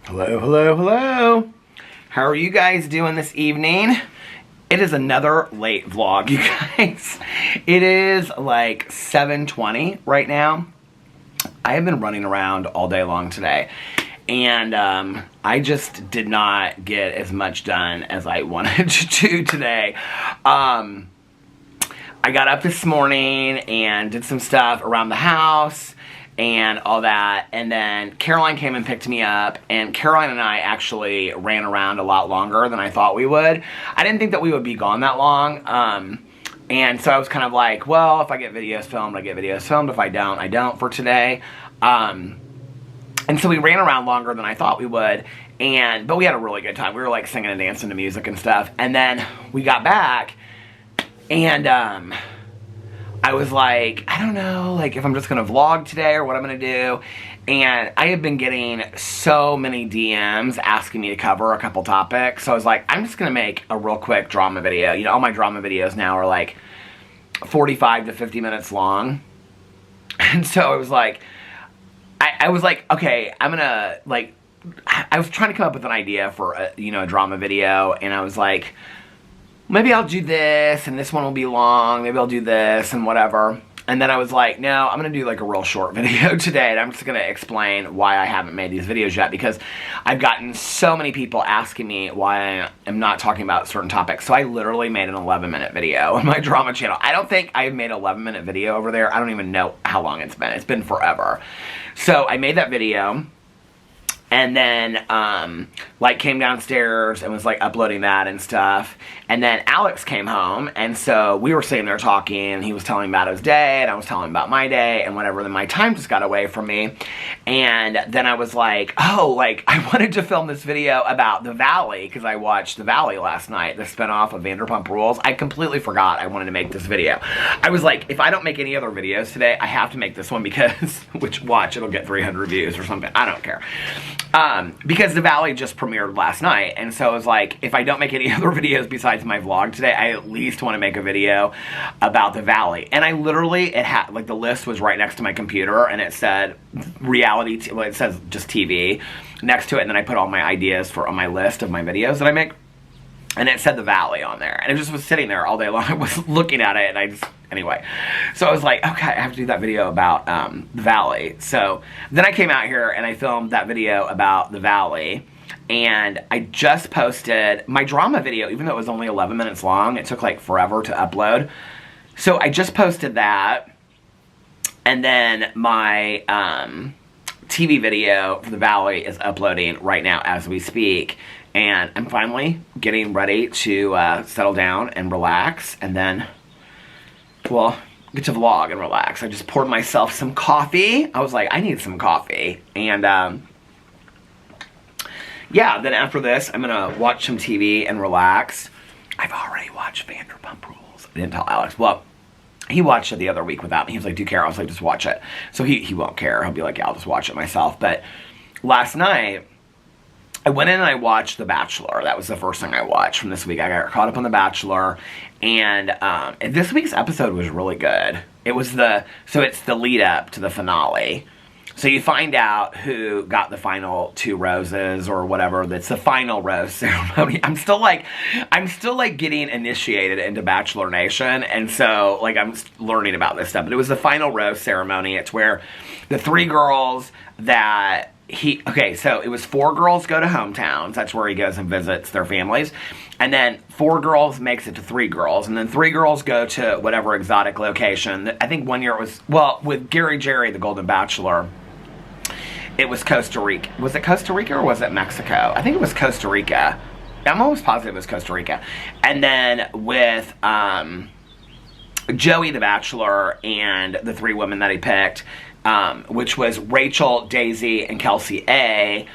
Hello, hello, hello. How are you guys doing this evening? It is another late vlog, you guys. It is like 7:20 right now. I have been running around all day long today, and I just did not get as much done as I wanted to do today. I got up this morning and did some stuff around the house and all that, and then Caroline came and picked me up, and Caroline and I actually ran around a lot longer than I thought we would. I didn't think that we would be gone that long, and so I was kind of like, well, if I get videos filmed, I get videos filmed. If I don't, I don't for today. And so we ran around longer than I thought we would, but we had a really good time. We were like singing and dancing to music and stuff, and then we got back, and I was like, I don't know, like if I'm just gonna vlog today or what I'm gonna do. And I have been getting so many DMs asking me to cover a couple topics. So I was like, I'm just gonna make a real quick drama video. You know, all my drama videos now are like 45 to 50 minutes long. And so I was like, I was like, okay, I'm gonna like, I was trying to come up with an idea for a drama video, and I was like, maybe I'll do this, and this one will be long, maybe I'll do this, and whatever. And then I was like, no, I'm going to do like a real short video today, and I'm just going to explain why I haven't made these videos yet, because I've gotten so many people asking me why I am not talking about certain topics. So I literally made an 11-minute video on my drama channel. I don't think I've made an 11-minute video over there. I don't even know how long it's been. It's been forever. So I made that video, and then, like, came downstairs and was, like, uploading that and stuff. And then Alex came home, and so we were sitting there talking, and he was telling me about his day, and I was telling him about my day, and whatever. Then my time just got away from me. And then I was like, oh, like, I wanted to film this video about The Valley, because I watched The Valley last night, the spinoff of Vanderpump Rules. I completely forgot I wanted to make this video. I was like, if I don't make any other videos today, I have to make this one, because, watch, it'll get 300 views or something. I don't care. Because The Valley just premiered last night, and so I was like, if I don't make any other videos besides my vlog today, I at least want to make a video about The Valley. And I literally, it had, like, the list was right next to my computer, and it said reality, well, it says just TV next to it, and then I put all my ideas on my list of my videos that I make, and it said The Valley on there, and it just was sitting there all day long. I was looking at it, and anyway, so I was like, okay, I have to do that video about The Valley. So then I came out here and I filmed that video about The Valley, and I just posted my drama video, even though it was only 11 minutes long. It took like forever to upload. So I just posted that, and then my TV video for The Valley is uploading right now as we speak. And I'm finally getting ready to settle down and relax, and then, well, get to vlog and relax. I just poured myself some coffee. I was like, I need some coffee. And, yeah, then after this, I'm gonna watch some TV and relax. I've already watched Vanderpump Rules. I didn't tell Alex. Well, he watched it the other week without me. He was like, do you care? I was like, just watch it. So he won't care. He'll be like, yeah, I'll just watch it myself. But last night, I went in and I watched The Bachelor. That was the first thing I watched from this week. I got caught up on The Bachelor, and this week's episode was really good. It's the lead up to the finale. So you find out who got the final 2 roses or whatever. That's the final rose ceremony. I'm still like getting initiated into Bachelor Nation, and so like I'm learning about this stuff. But it was the final rose ceremony. It's where the 3 girls that so it was 4 girls go to hometowns. That's where he goes and visits their families. And then 4 girls makes it to 3 girls. And then 3 girls go to whatever exotic location. I think one year it was, well, with Gary Jerry, the Golden Bachelor, it was Costa Rica. Was it Costa Rica or was it Mexico? I think it was Costa Rica. I'm almost positive it was Costa Rica. And then with Joey the Bachelor and the 3 women that he picked, which was Rachel, Daisy, and Kelsey A,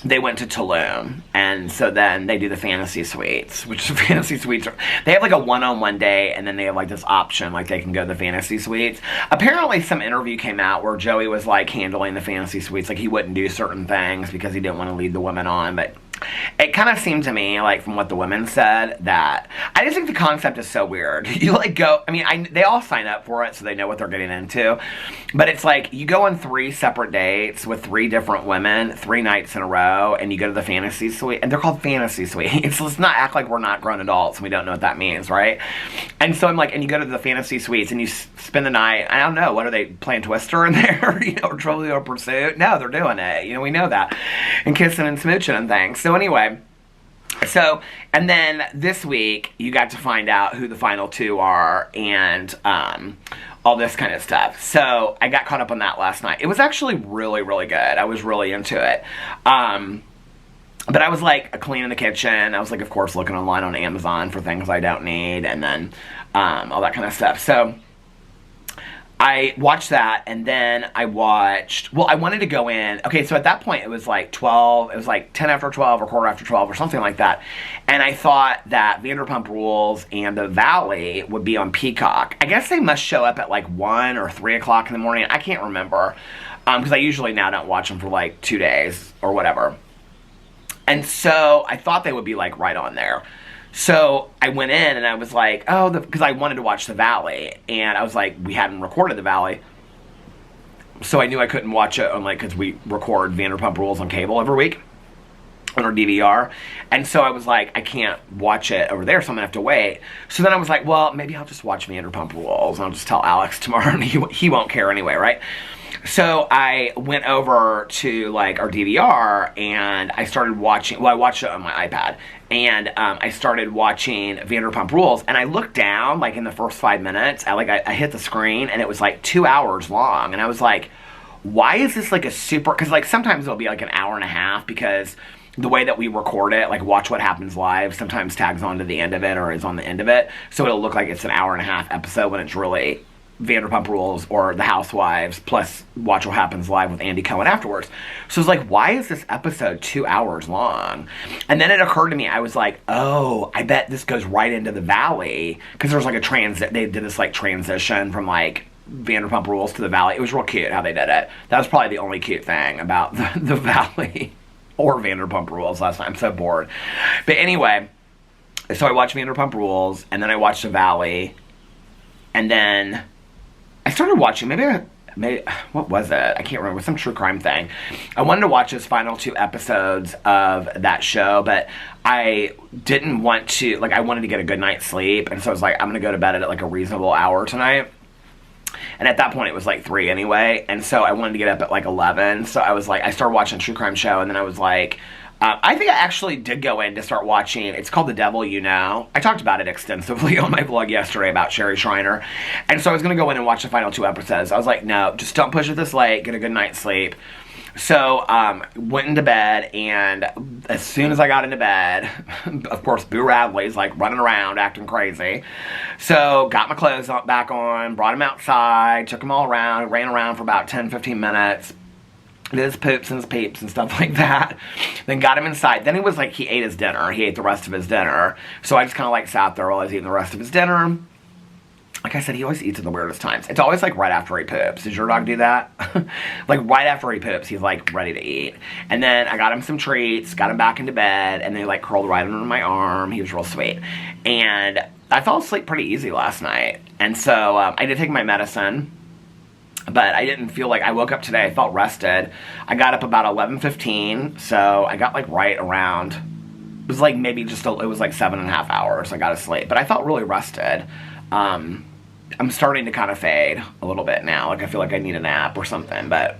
they went to Tulum, and so then they do the fantasy suites, which the fantasy suites they have like a one-on-one day, and then they have like this option, like they can go to the fantasy suites. Apparently some interview came out where Joey was like handling the fantasy suites, like he wouldn't do certain things because he didn't want to lead the women on, but It kind of seemed to me, like, from what the women said, that I just think the concept is so weird. You, like, go, I mean, they all sign up for it so they know what they're getting into. But it's like, you go on 3 separate dates with 3 different women, 3 nights in a row, and you go to the fantasy suite, and they're called fantasy suites. Let's not act like we're not grown adults and we don't know what that means, right? And so I'm like, and you go to the fantasy suites and you spend the night, I don't know, what are they, playing Twister in there? You know, or Trivial Pursuit? No, they're doing it. You know, we know that. And kissing and smooching and things. So anyway, and then this week, you got to find out who the final 2 are, and all this kind of stuff. So I got caught up on that last night. It was actually really, really good. I was really into it. But I was like cleaning the kitchen. I was like, of course, looking online on Amazon for things I don't need, and then all that kind of stuff. So I watched that, and then I watched, well, I wanted to go in, okay, so at that point, it was like 12, it was like 10 after 12 or quarter after 12 or something like that, and I thought that Vanderpump Rules and The Valley would be on Peacock. I guess they must show up at like 1 or 3 o'clock in the morning, I can't remember, because I usually now don't watch them for like 2 days or whatever, and so I thought they would be like right on there. So I went in and I was like, oh, because I wanted to watch The Valley, and I was like, we hadn't recorded The Valley, so I knew I couldn't watch it on, like, because we record Vanderpump Rules on cable every week on our DVR, and so I was like, I can't watch it over there, so I'm gonna have to wait. So then I was like, well, maybe I'll just watch Vanderpump Rules, and I'll just tell Alex tomorrow, and he won't care anyway, right? So I went over to, like, our DVR, and I started watching, well, I watched it on my iPad, and I started watching Vanderpump Rules, and I looked down, like, in the first 5 minutes, I hit the screen, and it was, like, 2 hours long, and I was like, why is this, like, a super, because, like, sometimes it'll be, like, an hour and a half, because the way that we record it, like, Watch What Happens Live, sometimes tags on to the end of it, or is on the end of it, so it'll look like it's an hour and a half episode when it's really Vanderpump Rules or The Housewives plus Watch What Happens Live with Andy Cohen afterwards. So it's like, why is this episode 2 hours long? And then it occurred to me, I was like, oh, I bet this goes right into The Valley, because there's like a they did this like transition from like Vanderpump Rules to The Valley. It was real cute how they did it. That was probably the only cute thing about the Valley or Vanderpump Rules last night. I'm so bored. But anyway, so I watched Vanderpump Rules, and then I watched The Valley, and then I started watching, maybe, what was it? I can't remember. It was some true crime thing. I wanted to watch those final 2 episodes of that show, but I didn't want to, like, I wanted to get a good night's sleep, and so I was like, I'm going to go to bed at, like, a reasonable hour tonight. And at that point, it was, like, 3 anyway, and so I wanted to get up at, like, 11, so I was like, I started watching a true crime show, and then I was like, I think I actually did go in to start watching, it's called The Devil You Know. I talked about it extensively on my vlog yesterday about Sherry Shriner. And so I was going to go in and watch the final 2 episodes. I was like, no, just don't push it this late, get a good night's sleep. So, went into bed, and as soon as I got into bed, of course, Boo Radley's like running around, acting crazy. So, got my clothes back on, brought him outside, took him all around, ran around for about 10-15 minutes. Did his poops and his peeps and stuff like that. Then got him inside. Then he was like, he ate his dinner. He ate the rest of his dinner. So I just kind of like sat there while I was eating the rest of his dinner. Like I said, he always eats at the weirdest times. It's always like right after he poops. Does your dog do that? Like right after he poops, he's like ready to eat. And then I got him some treats, got him back into bed, and then he like curled right under my arm. He was real sweet. And I fell asleep pretty easy last night. And so I did take my medicine. But I didn't feel like, I woke up today, I felt rested. I got up about 11:15, so I got like right around, it was like maybe just, it was like 7.5 hours I got to sleep. But I felt really rested. I'm starting to kind of fade a little bit now. Like I feel like I need a nap or something, but.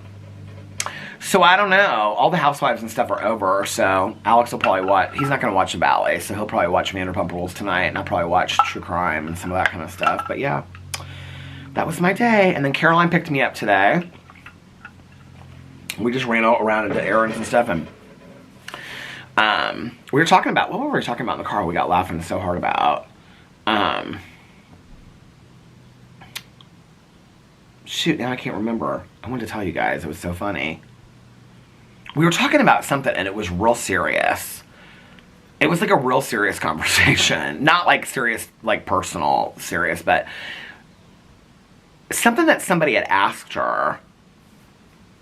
So I don't know. All the Housewives and stuff are over, so Alex will probably watch, he's not going to watch The Valley, so he'll probably watch Vanderpump Rules tonight, and I'll probably watch True Crime and some of that kind of stuff. But yeah. That was my day. And then Caroline picked me up today. We just ran all around and did errands and stuff. And we were talking about, what were we talking about in the car we got laughing so hard about? Shoot, now I can't remember. I wanted to tell you guys. It was so funny. We were talking about something and it was real serious. It was like a real serious conversation. Not like serious, like personal serious, but something that somebody had asked her,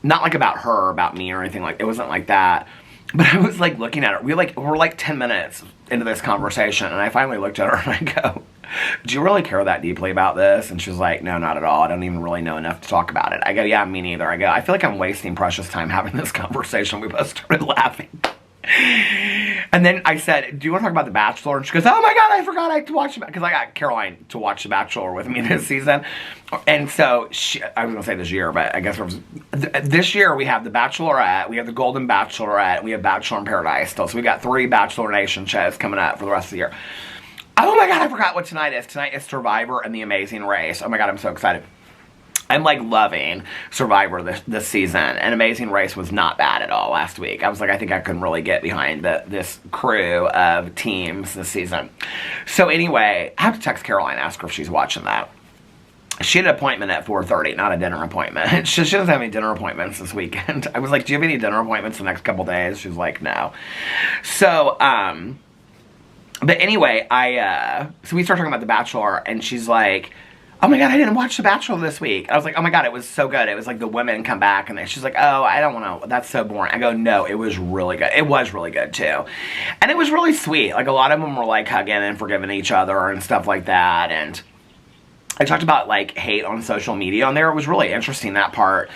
not like about her, about me or anything like, it wasn't like that, But I was like looking at her. We're like 10 minutes into this conversation, and I finally looked at her and I go, do you really care that deeply about this? And she's like, no, not at all. I don't even really know enough to talk about it. I go, yeah, me neither. I go, I feel like I'm wasting precious time having this conversation. We both started laughing. And then I said, do you want to talk about The Bachelor? And she goes, oh my God, I forgot I had to watch it. Because I got Caroline to watch The Bachelor with me this season. And so, I was going to say this year, but I guess this year we have The Bachelorette, we have The Golden Bachelorette, and we have Bachelor in Paradise still. So we got 3 Bachelor Nation shows coming up for the rest of the year. Oh my God, I forgot what tonight is. Tonight is Survivor and The Amazing Race. Oh my God, I'm so excited. I'm like loving Survivor this season, and Amazing Race was not bad at all last week. I was like, I think I can really get behind this crew of teams this season. So anyway, I have to text Caroline, ask her if she's watching that. She had an appointment at 4:30, not a dinner appointment. She doesn't have any dinner appointments this weekend. I was like, do you have any dinner appointments the next couple days? She's like, no. So, but anyway, so we start talking about The Bachelor, and she's like, oh my God, I didn't watch The Bachelor this week. I was like, oh my God, it was so good. It was like the women come back, and she's like, oh, I don't want to, that's so boring. I go, no, it was really good. It was really good too. And it was really sweet. Like a lot of them were like hugging and forgiving each other and stuff like that. And I talked about like hate on social media on there. It was really interesting, that part.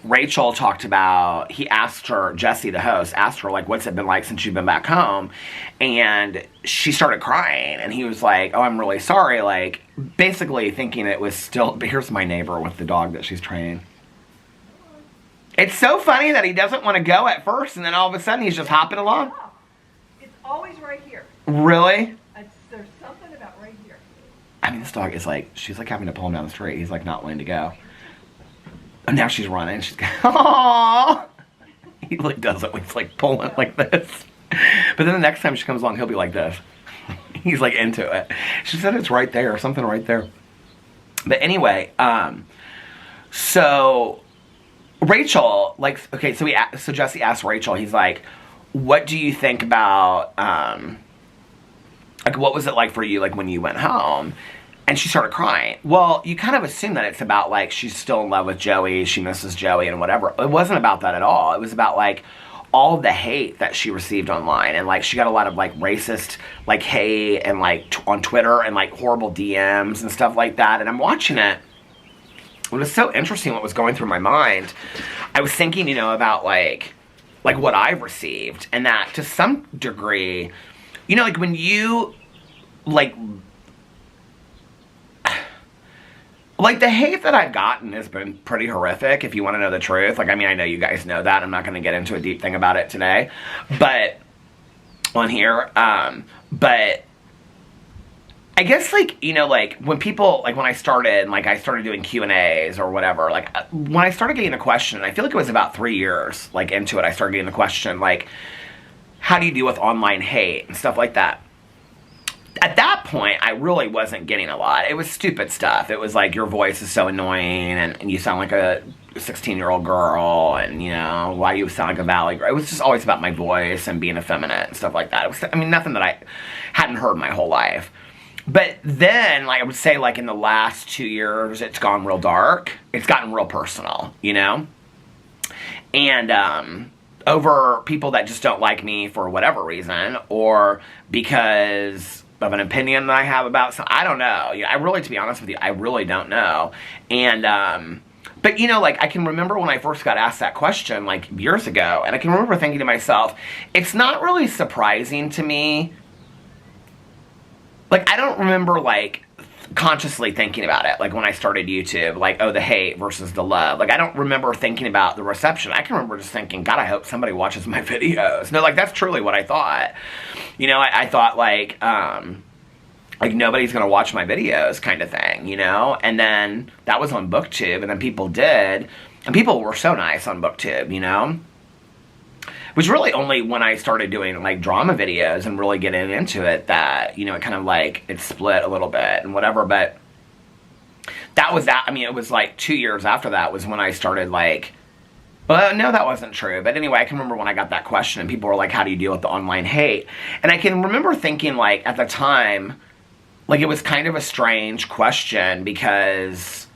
Rachel talked about, he asked her, Jesse the host, asked her like, what's it been like since you've been back home? And she started crying, and he was like, oh, I'm really sorry. Like basically thinking it was still, here's my neighbor with the dog that she's training. It's so funny that he doesn't want to go at first, and then all of a sudden he's just hopping along. It's always right here. Really? There's something about right here. I mean, this dog is like, she's like having to pull him down the street. He's like not wanting to go. And now she's running. She's going, aww. He like does it. He's like pulling like this. But then the next time she comes along, he'll be like this. He's like into it. She said it's right there, something right there. But anyway, so Rachel, like, okay, so Jesse asked Rachel, he's like, what do you think about, like, what was it like for you, like, when you went home? And she started crying. Well, you kind of assume that it's about, like, she's still in love with Joey, she misses Joey and whatever. It wasn't about that at all. It was about, like, all the hate that she received online. And, like, she got a lot of, like, racist, like, hate and, like, on Twitter and, like, horrible DMs and stuff like that. And I'm watching it. It was so interesting what was going through my mind. I was thinking, you know, about, like what I've received. And that, to some degree, you know, like, when you, like, the hate that I've gotten has been pretty horrific, if you want to know the truth. Like, I mean, I know you guys know that. I'm not going to get into a deep thing about it today. But, on here. But, I guess, like, you know, like, when people, like, when I started, like, I started doing Q&As or whatever, like, when I started getting a question, I feel like it was about 3 years, like, into it, I started getting the question, like, how do you deal with online hate and stuff like that? At that point, I really wasn't getting a lot. It was stupid stuff. It was like, your voice is so annoying, and you sound like a 16-year-old girl, and, you know, why you sound like a valley girl. It was just always about my voice and being effeminate and stuff like that. It was, I mean, nothing that I hadn't heard my whole life. But then, like, I would say, like, in the last 2 years, it's gone real dark. It's gotten real personal, you know? And, over people that just don't like me for whatever reason, or because of an opinion that I have about something. I don't know. I really, to be honest with you, I really don't know. And, but, you know, like, I can remember when I first got asked that question, like, years ago, and I can remember thinking to myself, it's not really surprising to me. Like, I don't remember, like, consciously thinking about it, like, when I started YouTube, like, oh, the hate versus the love. Like, I don't remember thinking about the reception. I can remember just thinking, God, I hope somebody watches my videos. No, like, that's truly what I thought. You know, I thought, like, nobody's gonna watch my videos kind of thing, you know? And then that was on BookTube, and then people did, and people were so nice on BookTube, you know? It was really only when I started doing, like, drama videos and really getting into it that, you know, it kind of, like, it split a little bit and whatever, but that was that. I mean, it was, like, 2 years after that was when I started, like, well, no, that wasn't true, but anyway, I can remember when I got that question, and people were like, how do you deal with the online hate? And I can remember thinking, like, at the time, like, it was kind of a strange question, because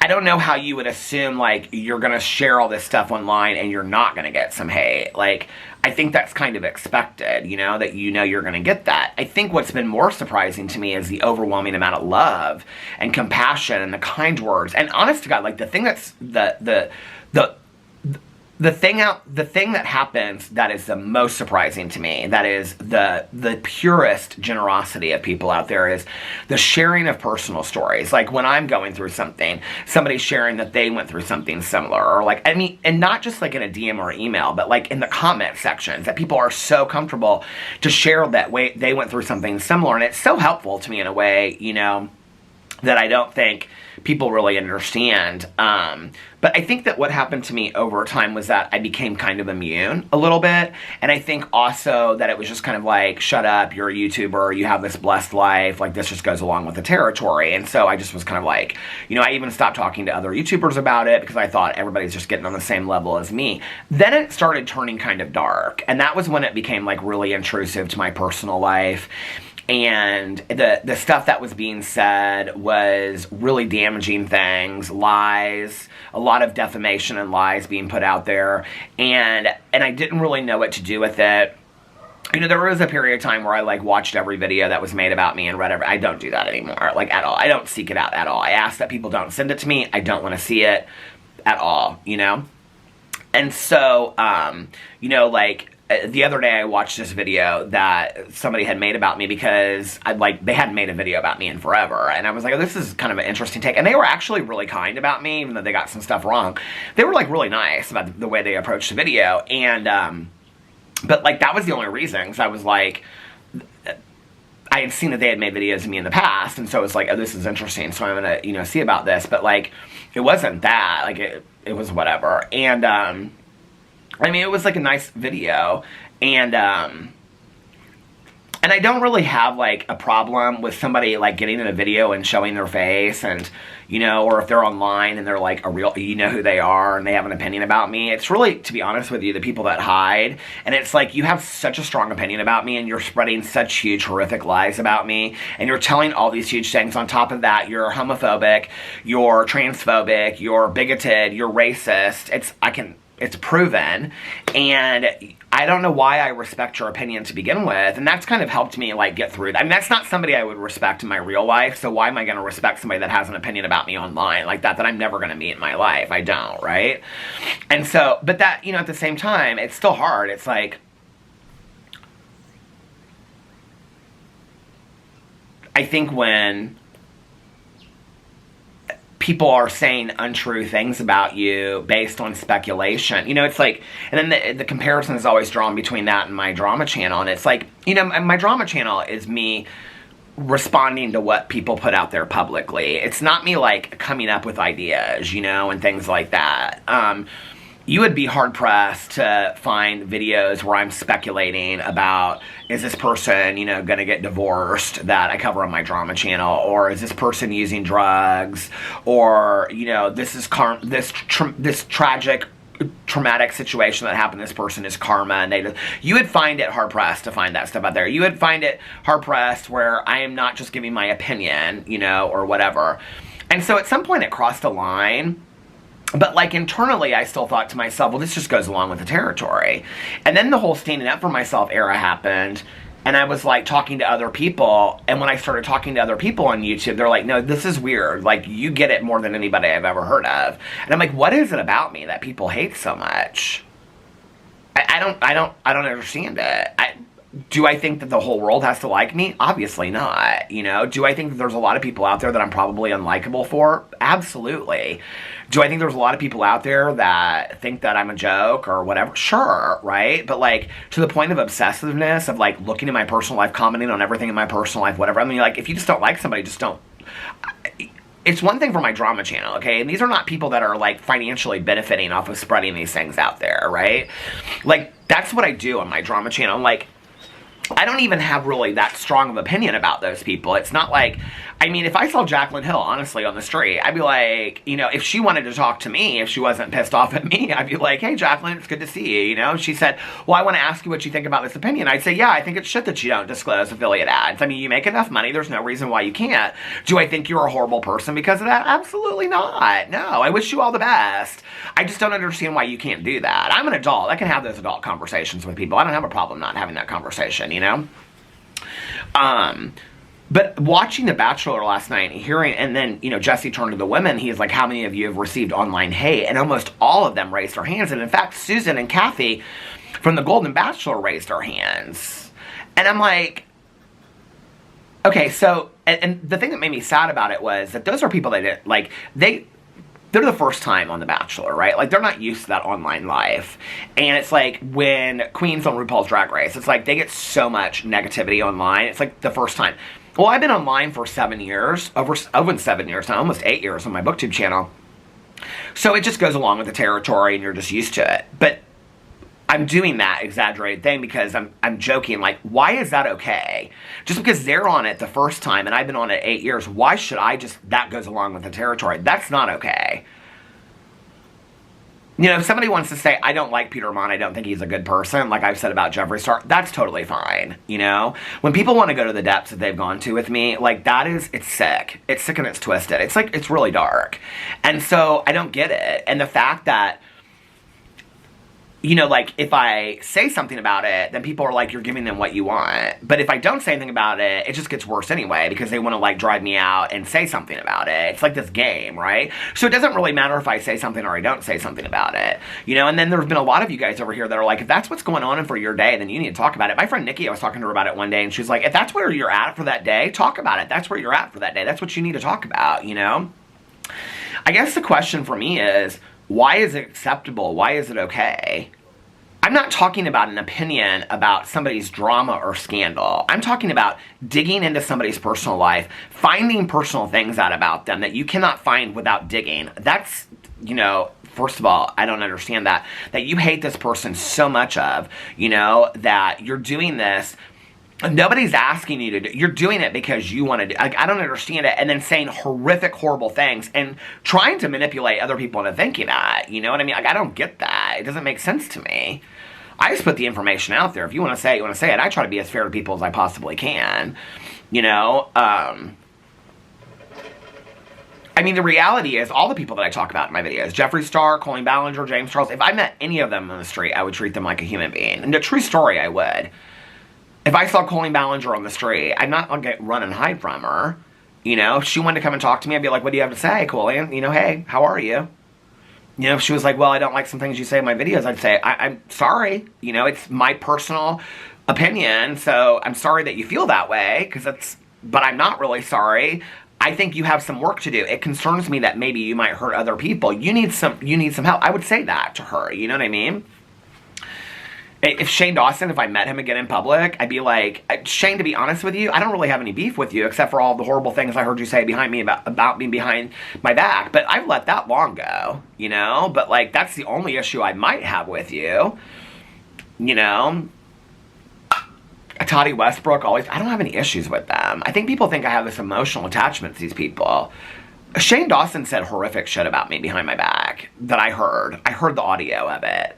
I don't know how you would assume, like, you're gonna share all this stuff online and you're not gonna get some hate. Like, I think that's kind of expected, you know, that you know you're gonna get that. I think what's been more surprising to me is the overwhelming amount of love and compassion and the kind words. And honest to God, like, the thing that's, the thing that happens that is the most surprising to me, that is the purest generosity of people out there, is the sharing of personal stories. Like, when I'm going through something, somebody's sharing that they went through something similar, or like, I mean, and not just like in a DM or email, but like in the comment sections, that people are so comfortable to share that way they went through something similar. And it's so helpful to me in a way, you know, that I don't think people really understand. But I think that what happened to me over time was that I became kind of immune a little bit. And I think also that it was just kind of like, shut up, you're a YouTuber, you have this blessed life, like, this just goes along with the territory. And so I just was kind of like, you know, I even stopped talking to other YouTubers about it because I thought everybody's just getting on the same level as me. Then it started turning kind of dark. And that was when it became like really intrusive to my personal life. And the stuff that was being said was really damaging things, lies, a lot of defamation and lies being put out there, and I didn't really know what to do with it. You know, there was a period of time where I, like, watched every video that was made about me and read every... I don't do that anymore, like, at all. I don't seek it out at all. I ask that people don't send it to me. I don't want to see it at all, you know? And so, you know, like, the other day I watched this video that somebody had made about me because they hadn't made a video about me in forever. And I was like, oh, this is kind of an interesting take. And they were actually really kind about me, even though they got some stuff wrong. They were, like, really nice about the way they approached the video. And, but, like, that was the only reason. Because I was like, I had seen that they had made videos of me in the past. And so it was like, oh, this is interesting. So I'm going to, you know, see about this. But, like, it wasn't that. Like, it was whatever. And, I mean, it was, like, a nice video, and I don't really have, like, a problem with somebody, like, getting in a video and showing their face, and, you know, or if they're online and they're, like, a real, you know who they are, and they have an opinion about me. It's really, to be honest with you, the people that hide, and it's like, you have such a strong opinion about me, and you're spreading such huge, horrific lies about me, and you're telling all these huge things. On top of that, you're homophobic, you're transphobic, you're bigoted, you're racist. It's proven, and I don't know why I respect your opinion to begin with, and that's kind of helped me, like, get through that. I mean, that's not somebody I would respect in my real life, so why am I going to respect somebody that has an opinion about me online like that I'm never going to meet in my life? I don't, right? And so, but that, you know, at the same time, it's still hard. It's like, I think when people are saying untrue things about you based on speculation, you know, it's like, and then the comparison is always drawn between that and my drama channel, and it's like, you know, my drama channel is me responding to what people put out there publicly. It's not me, like, coming up with ideas, you know, and things like that. You would be hard-pressed to find videos where I'm speculating about, is this person, you know, gonna get divorced, that I cover on my drama channel, or is this person using drugs, or, you know, this is this tragic, traumatic situation that happened to this person is karma, and you would find it hard-pressed to find that stuff out there. You would find it hard-pressed where I am not just giving my opinion, you know, or whatever. And so at some point it crossed a line. But, like, internally, I still thought to myself, well, this just goes along with the territory. And then the whole standing up for myself era happened, and I was, like, talking to other people, and when I started talking to other people on YouTube, they're like, no, this is weird. Like, you get it more than anybody I've ever heard of. And I'm like, what is it about me that people hate so much? I don't understand it. Do I think that the whole world has to like me? Obviously not, you know? Do I think that there's a lot of people out there that I'm probably unlikable for? Absolutely. Do I think there's a lot of people out there that think that I'm a joke or whatever? Sure, right? But, like, to the point of obsessiveness, of, like, looking at my personal life, commenting on everything in my personal life, whatever. I mean, like, if you just don't like somebody, just don't. It's one thing for my drama channel, okay? And these are not people that are, like, financially benefiting off of spreading these things out there, right? Like, that's what I do on my drama channel. Like, I don't even have really that strong of opinion about those people. It's not like, I mean, if I saw Jaclyn Hill, honestly, on the street, I'd be like, you know, if she wanted to talk to me, if she wasn't pissed off at me, I'd be like, hey, Jaclyn, it's good to see you, you know? She said, well, I want to ask you what you think about this opinion. I'd say, yeah, I think it's shit that you don't disclose affiliate ads. I mean, you make enough money, there's no reason why you can't. Do I think you're a horrible person because of that? Absolutely not. No, I wish you all the best. I just don't understand why you can't do that. I'm an adult. I can have those adult conversations with people. I don't have a problem not having that conversation, you know? But watching The Bachelor last night, hearing, and then, you know, Jesse turned to the women, he's like, how many of you have received online hate? And almost all of them raised their hands. And in fact, Susan and Kathy from The Golden Bachelor raised their hands. And I'm like, okay, so, and the thing that made me sad about it was that those are people that didn't, like, they're the first time on The Bachelor, right? Like, they're not used to that online life. And it's like when Queens on RuPaul's Drag Race, it's like they get so much negativity online. It's like the first time. Well, I've been online for 7 years, over 7 years now, almost 8 years on my BookTube channel. So it just goes along with the territory and you're just used to it. But I'm doing that exaggerated thing because I'm joking, like, why is that okay? Just because they're on it the first time and I've been on it 8 years, why should I just, that goes along with the territory? That's not okay. You know, if somebody wants to say, I don't like Peter Monn, I don't think he's a good person, like I've said about Jeffree Star, that's totally fine, you know? When people want to go to the depths that they've gone to with me, like, that is, it's sick. It's sick and it's twisted. It's like, it's really dark. And so, I don't get it. And the fact that, you know, like, if I say something about it, then people are like, you're giving them what you want. But if I don't say anything about it, it just gets worse anyway, because they want to, like, drive me out and say something about it. It's like this game, right? So it doesn't really matter if I say something or I don't say something about it. You know, and then there's been a lot of you guys over here that are like, if that's what's going on for your day, then you need to talk about it. My friend Nikki, I was talking to her about it one day, and she was like, if that's where you're at for that day, talk about it. That's where you're at for that day. That's what you need to talk about, you know? I guess the question for me is, why is it acceptable? Why is it okay? I'm not talking about an opinion about somebody's drama or scandal. I'm talking about digging into somebody's personal life, finding personal things out about them that you cannot find without digging. That's, you know, first of all, I don't understand that you hate this person so much of, you know, that you're doing this. Nobody's asking you to do. You're doing it because you want to do. Like, I don't understand it. And then saying horrific, horrible things and trying to manipulate other people into thinking that. You know what I mean? Like, I don't get that. It doesn't make sense to me. I just put the information out there. If you want to say it, you want to say it. I try to be as fair to people as I possibly can. You know? I mean, the reality is, all the people that I talk about in my videos, Jeffree Star, Colleen Ballinger, James Charles, if I met any of them on the street, I would treat them like a human being. And a true story, I would. If I saw Colleen Ballinger on the street, I'm not going to run and hide from her. You know, if she wanted to come and talk to me, I'd be like, what do you have to say, Colleen? You know, hey, how are you? You know, if she was like, well, I don't like some things you say in my videos, I'd say, I'm sorry. You know, it's my personal opinion, so I'm sorry that you feel that way, but I'm not really sorry. I think you have some work to do. It concerns me that maybe you might hurt other people. You need some help. I would say that to her, you know what I mean? If Shane Dawson, if I met him again in public, I'd be like, Shane, to be honest with you, I don't really have any beef with you, except for all the horrible things I heard you say behind me about me behind my back. But I've let that long go, you know? But, like, that's the only issue I might have with you, you know? Toddy Westbrook, I don't have any issues with them. I think people think I have this emotional attachment to these people. Shane Dawson said horrific shit about me behind my back that I heard. I heard the audio of it.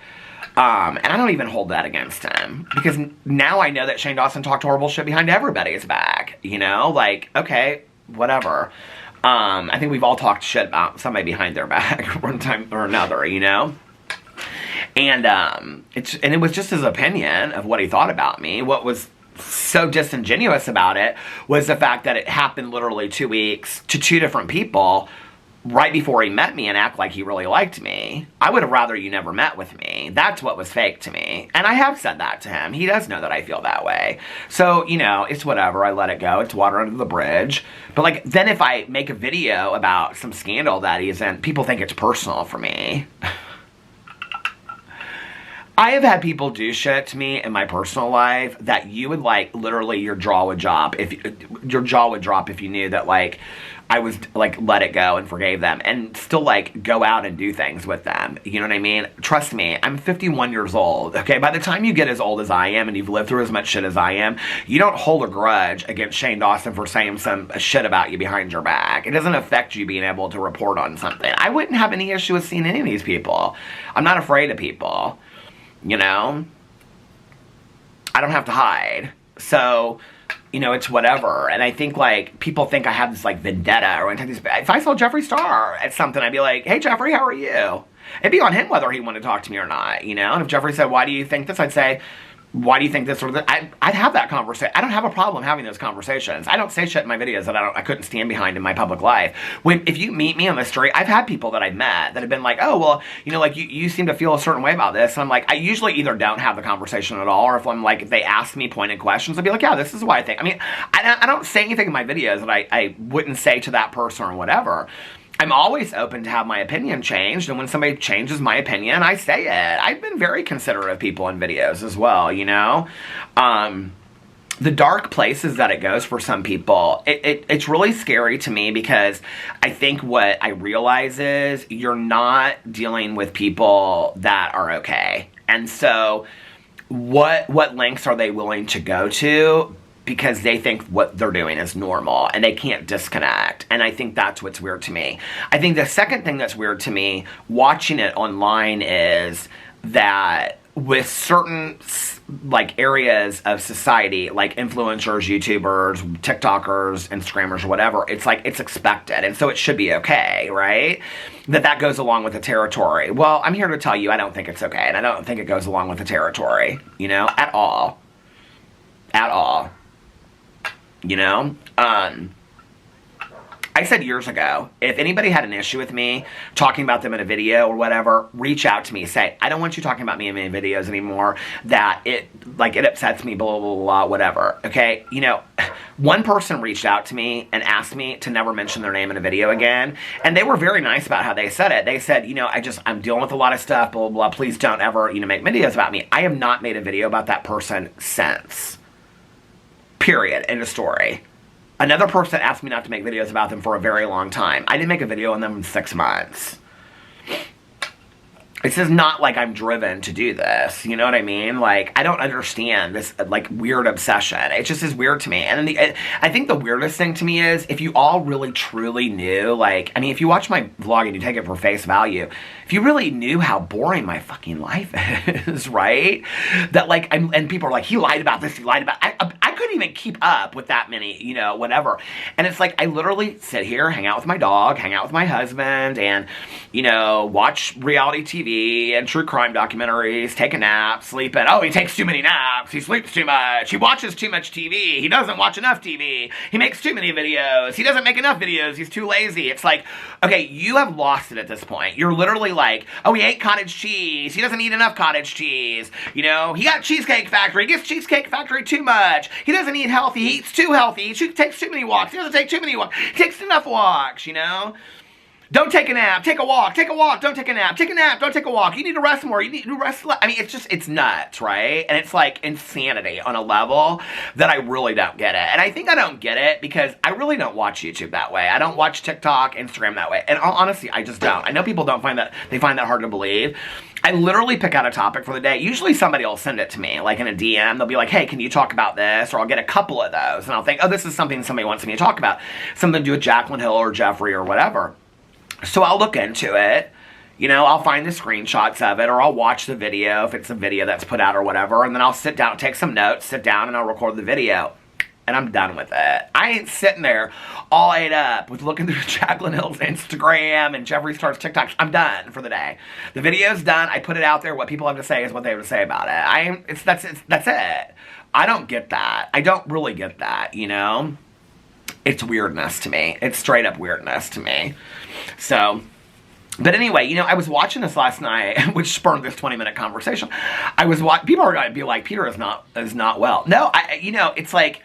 And I don't even hold that against him, because now I know that Shane Dawson talked horrible shit behind everybody's back, you know? Like, okay, whatever. I think we've all talked shit about somebody behind their back one time or another, you know? And, it was just his opinion of what he thought about me. What was so disingenuous about it was the fact that it happened literally 2 weeks to 2 different people right before he met me and act like he really liked me. I would have rather you never met with me. That's what was fake to me. And I have said that to him. He does know that I feel that way. So, you know, it's whatever. I let it go. It's water under the bridge. But, like, then if I make a video about some scandal that he's in, people think it's personal for me. I have had people do shit to me in my personal life that you would like, literally your jaw would drop if you knew that like I was like let it go and forgave them and still like go out and do things with them. You know what I mean? Trust me, I'm 51 years old. Okay, by the time you get as old as I am and you've lived through as much shit as I am, you don't hold a grudge against Shane Dawson for saying some shit about you behind your back. It doesn't affect you being able to report on something. I wouldn't have any issue with seeing any of these people. I'm not afraid of people. You know, I don't have to hide. So, you know, it's whatever. And I think, like, people think I have this, like, vendetta. Or if I saw Jeffree Star at something, I'd be like, hey, Jeffree, how are you? It'd be on him whether he wanted to talk to me or not, you know? And if Jeffree said, why do you think this? I'd say, why do you think this or that? I'd have that conversation. I don't have a problem having those conversations. I don't say shit in my videos that I couldn't stand behind in my public life. If you meet me on the street, I've had people that I've met that have been like, oh, well, you know, like, you seem to feel a certain way about this. And I'm like, I usually either don't have the conversation at all, or if they ask me pointed questions, I'd be like, yeah, this is what I think. I mean, I don't say anything in my videos that I wouldn't say to that person or whatever. I'm always open to have my opinion changed, and when somebody changes my opinion, I say it. I've been very considerate of people in videos as well, you know? The dark places that it goes for some people, it's really scary to me because I think what I realize is you're not dealing with people that are okay. And so what lengths are they willing to go to? Because they think what they're doing is normal and they can't disconnect. And I think that's what's weird to me. I think the second thing that's weird to me watching it online is that with certain like areas of society, like influencers, YouTubers, TikTokers, Instagrammers, or whatever, it's like it's expected. And so it should be okay, right? That goes along with the territory. Well, I'm here to tell you I don't think it's okay. And I don't think it goes along with the territory, you know, at all. At all. You know, I said years ago, if anybody had an issue with me talking about them in a video or whatever, reach out to me. Say, I don't want you talking about me in my videos anymore. That it upsets me, blah, blah, blah, whatever. Okay? You know, one person reached out to me and asked me to never mention their name in a video again. And they were very nice about how they said it. They said, you know, I'm dealing with a lot of stuff, blah, blah, blah. Please don't ever, you know, make videos about me. I have not made a video about that person since. Period. End of story. Another person asked me not to make videos about them for a very long time. I didn't make a video on them in 6 months. This is not like I'm driven to do this. You know what I mean? Like, I don't understand this, like, weird obsession. It just is weird to me. And then I think the weirdest thing to me is if you all really, truly knew, like, I mean, if you watch my vlog and you take it for face value, if you really knew how boring my fucking life is, right? That, like, and people are like, he lied about this, he lied about... I couldn't even keep up with that many, you know, whatever. And it's like, I literally sit here, hang out with my dog, hang out with my husband, and, you know, watch reality TV and true crime documentaries, take a nap, sleep in. Oh, he takes too many naps, he sleeps too much, he watches too much TV, he doesn't watch enough TV, he makes too many videos, he doesn't make enough videos, he's too lazy. It's like, okay, you have lost it at this point. You're literally like, oh, he ate cottage cheese, he doesn't eat enough cottage cheese, you know, he got Cheesecake Factory, he gets Cheesecake Factory too much, he doesn't eat healthy, he eats too healthy, he takes too many walks, he doesn't take too many walks, he takes enough walks, you know? Don't take a nap, take a walk, don't take a nap, don't take a walk, you need to rest more, you need to rest less. I mean, it's nuts, right? And it's like insanity on a level that I really don't get it. And I think I don't get it because I really don't watch YouTube that way. I don't watch TikTok, Instagram that way. And honestly, I just don't. I know people don't find that hard to believe. I literally pick out a topic for the day. Usually somebody will send it to me, like in a DM. They'll be like, hey, can you talk about this? Or I'll get a couple of those. And I'll think, oh, this is something somebody wants me to talk about. Something to do with Jaclyn Hill or Jeffree or whatever. So I'll look into it, you know, I'll find the screenshots of it, or I'll watch the video if it's a video that's put out or whatever, and then I'll sit down, take some notes, sit down, and I'll record the video. And I'm done with it. I ain't sitting there all ate up with looking through Jaclyn Hill's Instagram and Jeffree Star's TikToks. I'm done for the day. The video's done. I put it out there. What people have to say is what they have to say about it. That's it. I don't get that. I don't really get that, you know? It's weirdness to me. It's straight up weirdness to me. So, but anyway, you know, I was watching this last night, which spurred this 20-minute conversation. People are going to be like, Peter is not well. No, you know, it's like,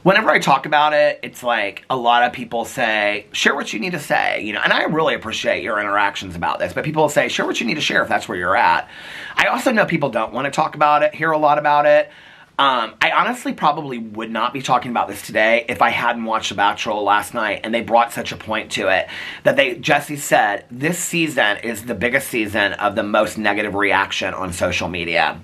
whenever I talk about it, it's like a lot of people say, share what you need to say, you know, and I really appreciate your interactions about this, but people say, share what you need to share if that's where you're at. I also know people don't want to talk about it, hear a lot about it. I honestly probably would not be talking about this today if I hadn't watched The Bachelor last night and they brought such a point to it that Jesse said, this season is the biggest season of the most negative reaction on social media.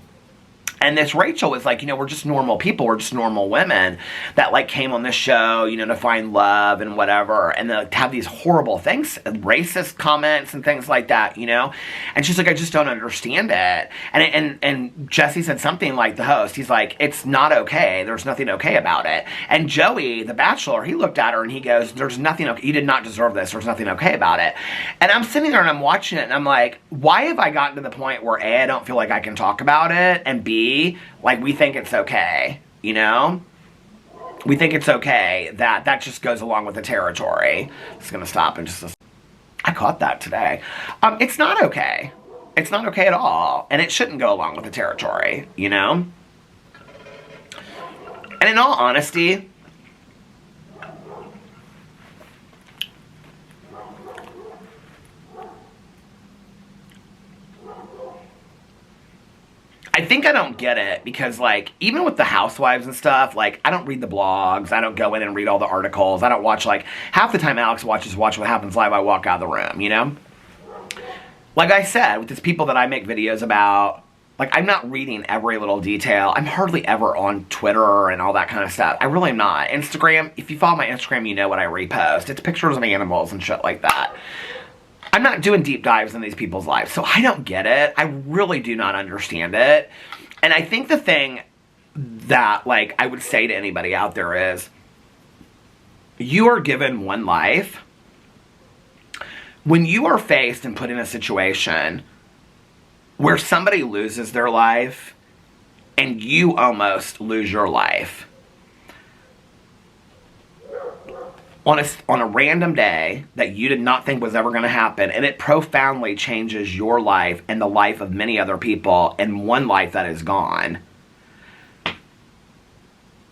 And this Rachel was like, you know, we're just normal people. We're just normal women that, like, came on this show, you know, to find love and whatever. And to have these horrible things, racist comments and things like that, you know. And she's like, I just don't understand it. And Jesse said something like, the host, he's like, it's not okay. There's nothing okay about it. And Joey, the Bachelor, he looked at her and he goes, there's nothing okay. You did not deserve this. There's nothing okay about it. And I'm sitting there and I'm watching it and I'm like, why have I gotten to the point where A, I don't feel like I can talk about it, and B, like, we think it's okay, you know? We think it's okay that just goes along with the territory. It's gonna stop in just a... I caught that today. It's not okay. It's not okay at all. And it shouldn't go along with the territory, you know? And in all honesty, I think I don't get it because, like, even with the housewives and stuff, like, I don't read the blogs. I don't go in and read all the articles. I don't watch, like, half the time Alex watches Watch What Happens Live, I walk out of the room, you know? Like I said, with these people that I make videos about, like, I'm not reading every little detail. I'm hardly ever on Twitter and all that kind of stuff. I really am not. Instagram, if you follow my Instagram, you know what I repost. It's pictures of animals and shit like that. I'm not doing deep dives in these people's lives, so I don't get it. I really do not understand it. And I think the thing that, like, I would say to anybody out there is, you are given one life. When you are faced and put in a situation where somebody loses their life and you almost lose your life, on a random day that you did not think was ever going to happen, and it profoundly changes your life and the life of many other people, and one life that is gone,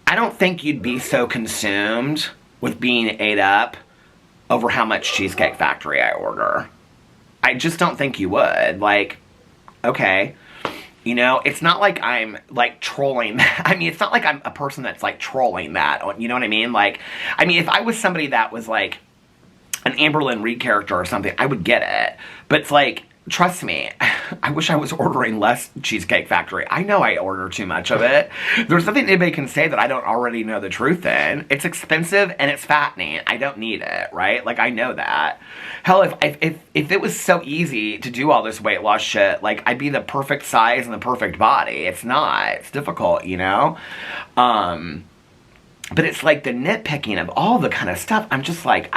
I don't think you'd be so consumed with being ate up over how much Cheesecake Factory I order. I just don't think you would. Like, okay, you know, it's not like I'm, like, trolling. I mean, it's not like I'm a person that's, like, trolling that. You know what I mean? Like, I mean, if I was somebody that was, like, an Amberlynn Reed character or something, I would get it. But it's like, trust me, I wish I was ordering less Cheesecake Factory. I know I order too much of it. There's nothing anybody can say that I don't already know the truth in. It's expensive and it's fattening. I don't need it, right? Like, I know that. Hell, if it was so easy to do all this weight loss shit, like, I'd be the perfect size and the perfect body. It's not. It's difficult, you know? But it's like the nitpicking of all the kind of stuff. I'm just like,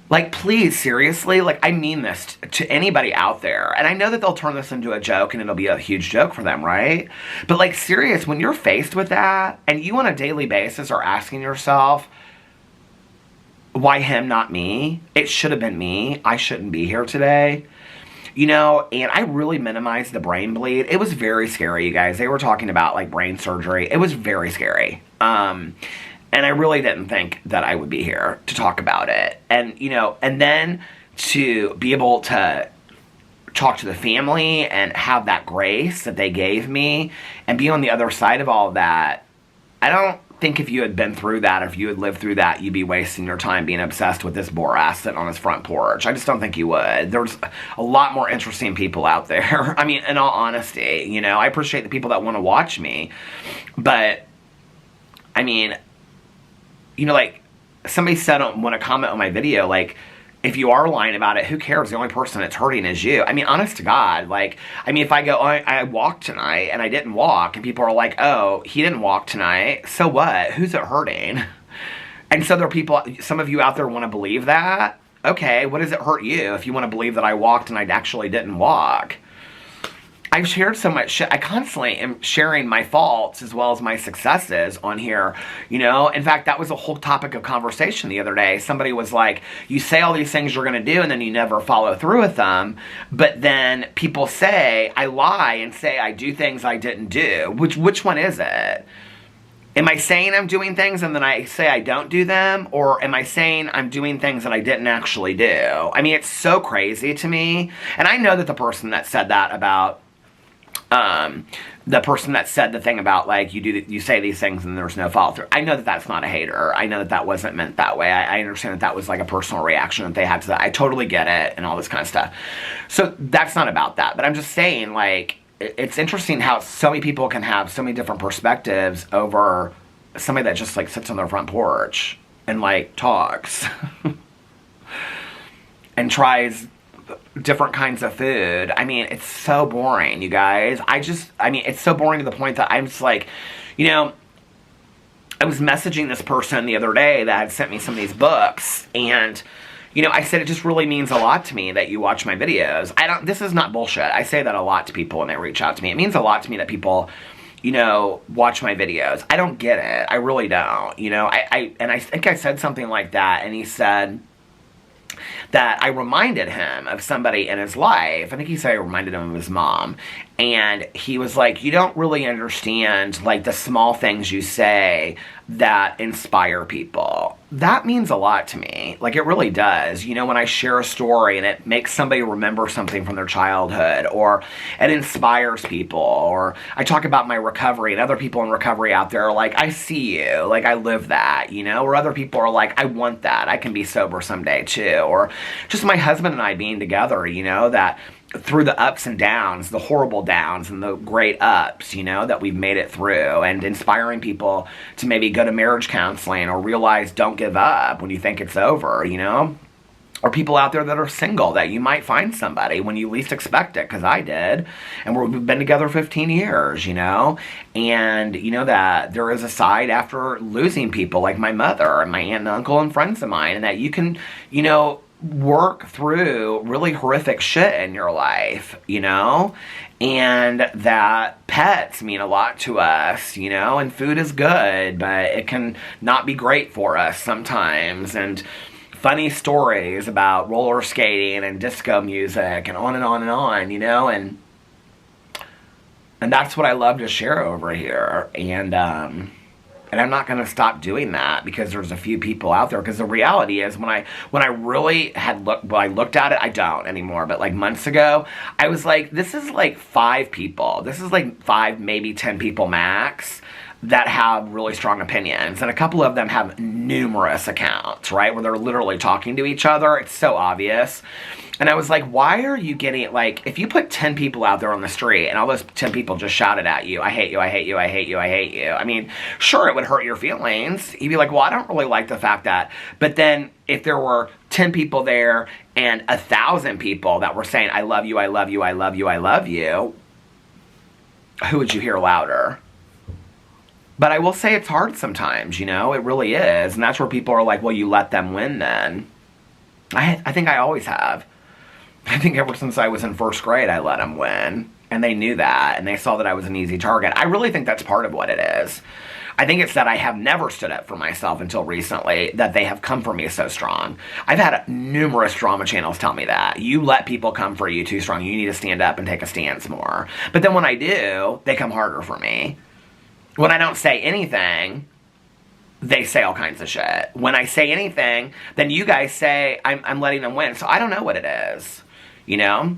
like, please, seriously, like, I mean this to anybody out there. And I know that they'll turn this into a joke and it'll be a huge joke for them, right? But, like, serious, when you're faced with that and you on a daily basis are asking yourself, why him, not me? It should have been me. I shouldn't be here today. You know, and I really minimized the brain bleed. It was very scary, you guys. They were talking about, like, brain surgery. It was very scary. And I really didn't think that I would be here to talk about it. And, you know, and then to be able to talk to the family and have that grace that they gave me and be on the other side of all of that, I don't think if you had been through that, or if you had lived through that, you'd be wasting your time being obsessed with this Borat sitting on his front porch. I just don't think you would. There's a lot more interesting people out there. I mean, in all honesty, you know, I appreciate the people that want to watch me. But, I mean, you know, like, somebody said when a comment on my video, like, if you are lying about it, who cares? The only person that's hurting is you. I mean, honest to God, like, I mean, if I go, oh, I walked tonight, and I didn't walk, and people are like, oh, he didn't walk tonight, so what? Who's it hurting? And so there are people, some of you out there want to believe that. Okay, what does it hurt you if you want to believe that I walked and I actually didn't walk? I've shared so much shit. I constantly am sharing my faults as well as my successes on here, you know? In fact, that was a whole topic of conversation the other day. Somebody was like, you say all these things you're going to do and then you never follow through with them. But then people say, I lie and say I do things I didn't do. Which one is it? Am I saying I'm doing things and then I say I don't do them? Or am I saying I'm doing things that I didn't actually do? I mean, it's so crazy to me. And I know that the person that said that about, the person that said the thing about, like, you say these things and there's no follow through. I know that that's not a hater. I know that that wasn't meant that way. I understand that that was like a personal reaction that they had to that. I totally get it and all this kind of stuff. So that's not about that. But I'm just saying, like, it's interesting how so many people can have so many different perspectives over somebody that just, like, sits on their front porch and, like, talks and tries different kinds of food. I mean, it's so boring, you guys. I mean, it's so boring to the point that I'm just like, you know, I was messaging this person the other day that had sent me some of these books, and you know, I said, it just really means a lot to me that you watch my videos. This is not bullshit. I say that a lot to people when they reach out to me. It means a lot to me that people, you know, watch my videos. I don't get it. I really don't. You know, and I think I said something like that, and he said that I reminded him of somebody in his life. I think he said I reminded him of his mom. And he was like, you don't really understand, like, the small things you say that inspire people. That means a lot to me. Like, it really does. You know, when I share a story and it makes somebody remember something from their childhood, or it inspires people, or I talk about my recovery and other people in recovery out there are like, I see you, like, I live that, you know, or other people are like, I want that, I can be sober someday too, or just my husband and I being together, you know, that through the ups and downs, the horrible downs and the great ups, you know, that we've made it through, and inspiring people to maybe go to marriage counseling or realize don't give up when you think it's over, you know, or people out there that are single, that you might find somebody when you least expect it, because I did, and we've been together 15 years, you know, and you know that there is a side after losing people like my mother and my aunt and uncle and friends of mine, and that you can, you know, work through really horrific shit in your life, you know, and that pets mean a lot to us, you know, and food is good, but it can not be great for us sometimes, and funny stories about roller skating and disco music and on and on and on, you know, and that's what I love to share over here, and I'm not going to stop doing that because there's a few people out there. Because the reality is, when I really had I looked at it, I don't anymore, but like months ago, I was like, this is like 5 people. This is like 5, maybe 10 people max that have really strong opinions. And a couple of them have numerous accounts, right? Where they're literally talking to each other. It's so obvious. And I was like, why are you getting, like, if you put 10 people out there on the street and all those 10 people just shouted at you, I hate you, I hate you, I hate you, I hate you. I mean, sure, it would hurt your feelings. You'd be like, well, I don't really like the fact that. But then if there were 10 people there and 1,000 people that were saying, I love you, I love you, I love you, I love you, who would you hear louder? But I will say it's hard sometimes, you know, it really is. And that's where people are like, well, you let them win then. I think I always have. I think ever since I was in first grade, I let them win. And they knew that, and they saw that I was an easy target. I really think that's part of what it is. I think it's that I have never stood up for myself until recently, that they have come for me so strong. I've had numerous drama channels tell me that. You let people come for you too strong. You need to stand up and take a stance more. But then when I do, they come harder for me. When I don't say anything, they say all kinds of shit. When I say anything, then you guys say I'm letting them win. So I don't know what it is, you know?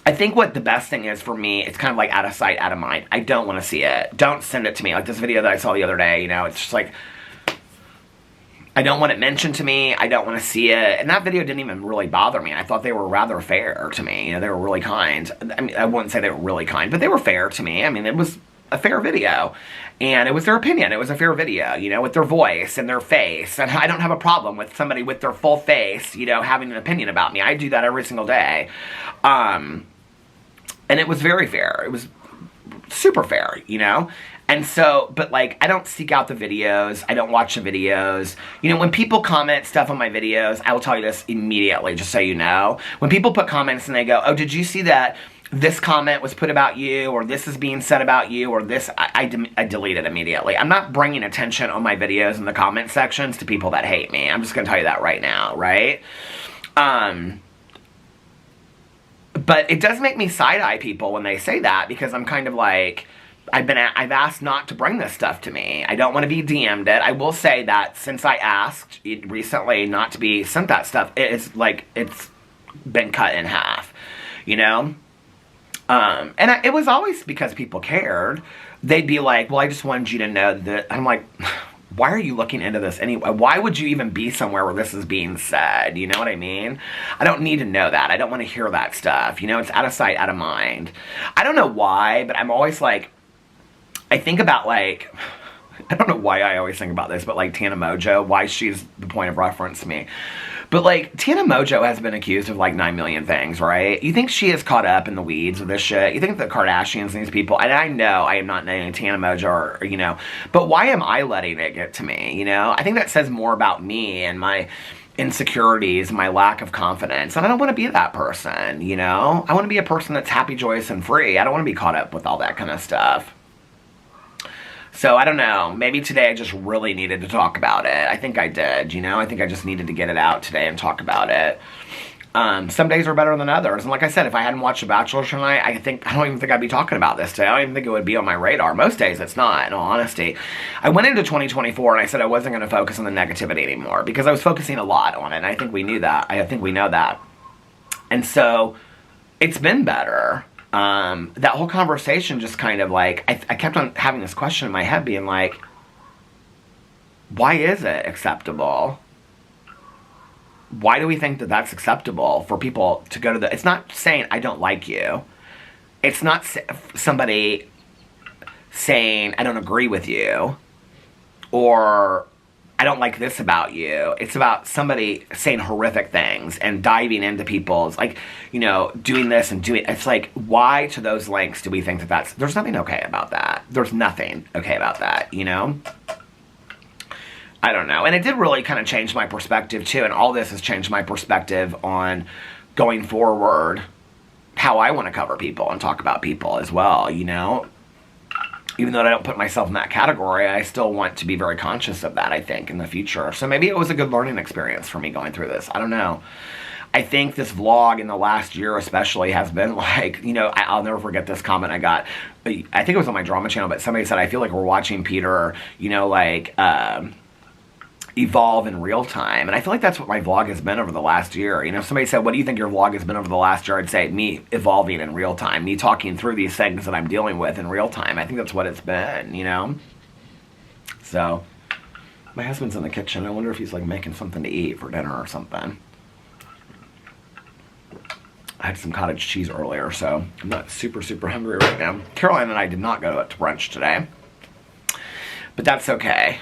I think what the best thing is for me, it's kind of like out of sight, out of mind. I don't want to see it. Don't send it to me. Like this video that I saw the other day, you know, it's just like, I don't want it mentioned to me. I don't want to see it. And that video didn't even really bother me. I thought they were rather fair to me. You know, they were really kind. I mean, I wouldn't say they were really kind, but they were fair to me. I mean, it was a fair video, and it was their opinion. It was a fair video, you know, with their voice and their face, and I don't have a problem with somebody with their full face, you know, having an opinion about me. I do that every single day, and it was very fair. It was super fair, you know, and so, but like, I don't seek out the videos. I don't watch the videos. You know, when people comment stuff on my videos, I will tell you this immediately, just so you know. When people put comments and they go, oh, did you see that this comment was put about you, or this is being said about you, or this, I delete it immediately. I'm not bringing attention on my videos in the comment sections to people that hate me. I'm just going to tell you that right now, right? But it does make me side-eye people when they say that, because I'm kind of like, I've asked not to bring this stuff to me. I don't want to be DM'd it. I will say that since I asked recently not to be sent that stuff, it's been cut in half, you know? It was always because people cared. They'd be like, well, I just wanted you to know that. I'm like, why are you looking into this anyway? Why would you even be somewhere where this is being said? You know what I mean? I don't need to know that. I don't want to hear that stuff. You know, it's out of sight, out of mind. I don't know why, but I'm always like, I think about like, I don't know why I always think about this, but like Tana Mojo, why she's the point of reference to me. But like, Tana Mojo has been accused of like 9 million things, right? You think she is caught up in the weeds with this shit? You think the Kardashians and these people, and I know I am not naming Tana Mojo or, you know, but why am I letting it get to me, you know? I think that says more about me and my insecurities, my lack of confidence, and I don't want to be that person, you know? I want to be a person that's happy, joyous, and free. I don't want to be caught up with all that kind of stuff. So, I don't know, maybe today I just really needed to talk about it. I think I did, you know? I think I just needed to get it out today and talk about it. Some days are better than others. And like I said, if I hadn't watched The Bachelor tonight, I don't even think I'd be talking about this today. I don't even think it would be on my radar. Most days it's not, in all honesty. I went into 2024 and I said I wasn't going to focus on the negativity anymore because I was focusing a lot on it. And I think we knew that. I think we know that. And so, it's been better. That whole conversation just kind of like, I kept on having this question in my head being like, why is it acceptable? Why do we think that that's acceptable for people to go to the, it's not saying I don't like you. It's not somebody saying I don't agree with you or I don't like this about you. It's about somebody saying horrific things and diving into people's, like, you know, doing this and doing, it's like, why to those lengths do we think that that's, there's nothing okay about that. There's nothing okay about that, you know? I don't know. And it did really kind of change my perspective too. And all this has changed my perspective on going forward, how I want to cover people and talk about people as well, you know? Even though I don't put myself in that category, I still want to be very conscious of that, I think, in the future. So maybe it was a good learning experience for me going through this. I don't know. I think this vlog in the last year especially has been like, you know, I'll never forget this comment I got. I think it was on my drama channel, but somebody said, I feel like we're watching Peter, you know, like, evolve in real time. And I feel like that's what my vlog has been over the last year. You know, if somebody said, what do you think your vlog has been over the last year? I'd say me evolving in real time, me talking through these things that I'm dealing with in real time. I think that's what it's been, you know? So, my husband's in the kitchen. I wonder if he's like making something to eat for dinner or something. I had some cottage cheese earlier, so I'm not super hungry right now. Caroline and I did not go to brunch today, but that's okay.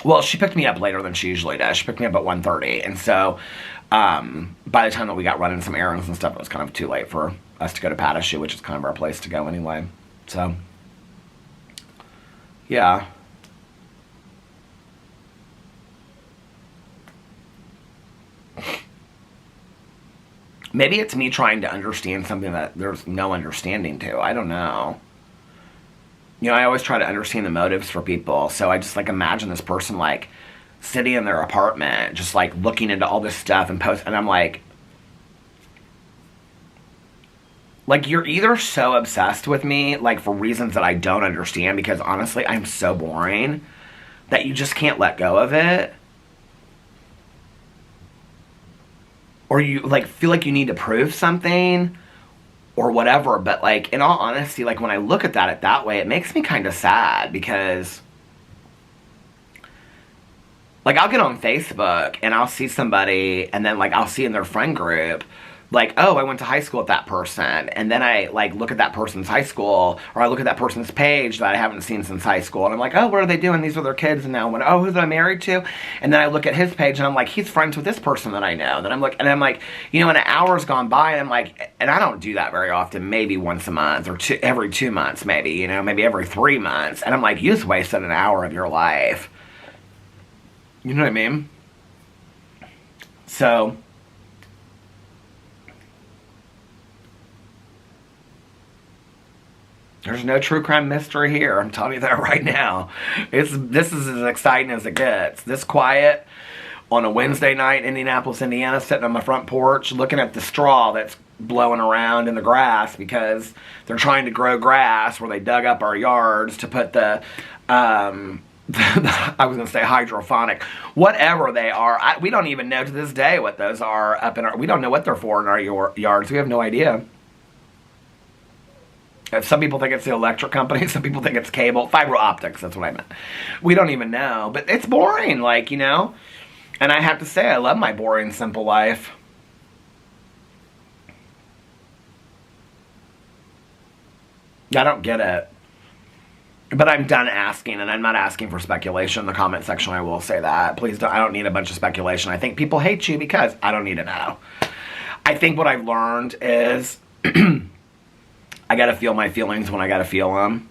Well, she picked me up later than she usually does. She picked me up at 1:30, and so by the time that we got running some errands and stuff, it was kind of too late for us to go to Patashu, which is kind of our place to go anyway. So, yeah. Maybe it's me trying to understand something that there's no understanding to. I don't know. You know, I always try to understand the motives for people, so I just, like, imagine this person, like, sitting in their apartment, just, like, looking into all this stuff and and I'm like, you're either so obsessed with me, like, for reasons that I don't understand, because, honestly, I'm so boring, that you just can't let go of it, or you, like, feel like you need to prove something, or whatever, but, like, in all honesty, like, when I look at that way, it makes me kind of sad, because, like, I'll get on Facebook, and I'll see somebody, and then, like, I'll see in their friend group, like, oh, I went to high school with that person, and then I, like, look at that person's high school, or I look at that person's page that I haven't seen since high school, and I'm like, oh, what are they doing? These are their kids, and now, oh, who's I married to? And then I look at his page, and I'm like, he's friends with this person that I know, and I'm like, you know, and an hour's gone by, and I'm like, and I don't do that very often, maybe once a month, or every 2 months, maybe, you know, maybe every 3 months, and I'm like, you just wasted an hour of your life. You know what I mean? So, there's no true crime mystery here. I'm telling you that right now. This is as exciting as it gets. This quiet on a Wednesday night in Indianapolis, Indiana, sitting on my front porch, looking at the straw that's blowing around in the grass because they're trying to grow grass where they dug up our yards to put the, I was going to say hydroponic, whatever they are. We don't even know to this day what those are up in our, we don't know what they're for in our yards. We have no idea. Some people think it's the electric company. Some people think it's cable. Fiber optics, that's what I meant. We don't even know. But it's boring, like, you know. And I have to say, I love my boring, simple life. I don't get it. But I'm done asking, and I'm not asking for speculation in the comment section. I will say that. Please don't. I don't need a bunch of speculation. I think people hate you because I don't need to know. I think what I've learned is I gotta feel my feelings when I gotta feel them.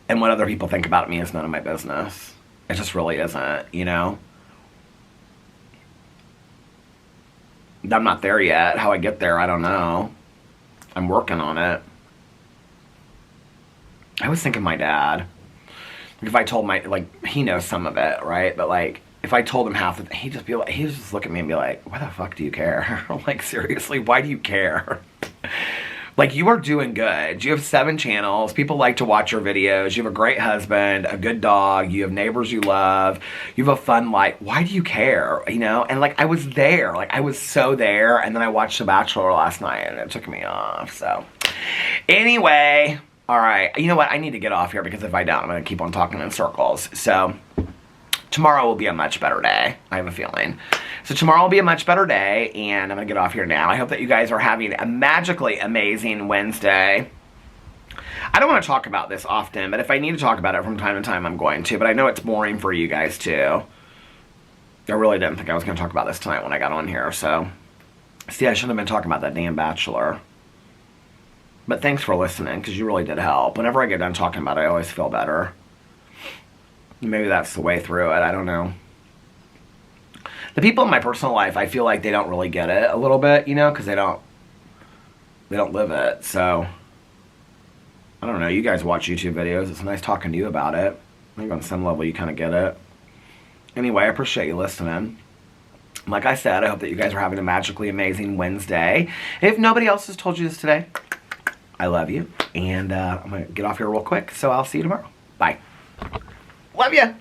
And what other people think about me is none of my business. It just really isn't, you know? I'm not there yet. How I get there, I don't know. I'm working on it. I was thinking my dad. If I told my, like, he knows some of it, right? But, like, if I told him half of it, he'd just look at me and be like, why the fuck do you care? Like, seriously, why do you care? Like, you are doing good. You have 7 channels. People like to watch your videos. You have a great husband, a good dog. You have neighbors you love. You have a fun life. Why do you care? You know? And, like, I was there. Like, I was so there. And then I watched The Bachelor last night, and it took me off. So, anyway, all right. You know what? I need to get off here because if I don't, I'm going to keep on talking in circles. So, tomorrow will be a much better day. I have a feeling. So tomorrow will be a much better day, and I'm going to get off here now. I hope that you guys are having a magically amazing Wednesday. I don't want to talk about this often, but if I need to talk about it from time to time, I'm going to. But I know it's boring for you guys, too. I really didn't think I was going to talk about this tonight when I got on here, so. See, I shouldn't have been talking about that damn Bachelor. But thanks for listening, because you really did help. Whenever I get done talking about it, I always feel better. Maybe that's the way through it. I don't know. The people in my personal life, I feel like they don't really get it a little bit, you know, because they don't live it. So, I don't know. You guys watch YouTube videos. It's nice talking to you about it. I think on some level you kind of get it. Anyway, I appreciate you listening. Like I said, I hope that you guys are having a magically amazing Wednesday. If nobody else has told you this today, I love you. And I'm going to get off here real quick, so I'll see you tomorrow. Bye. Love ya.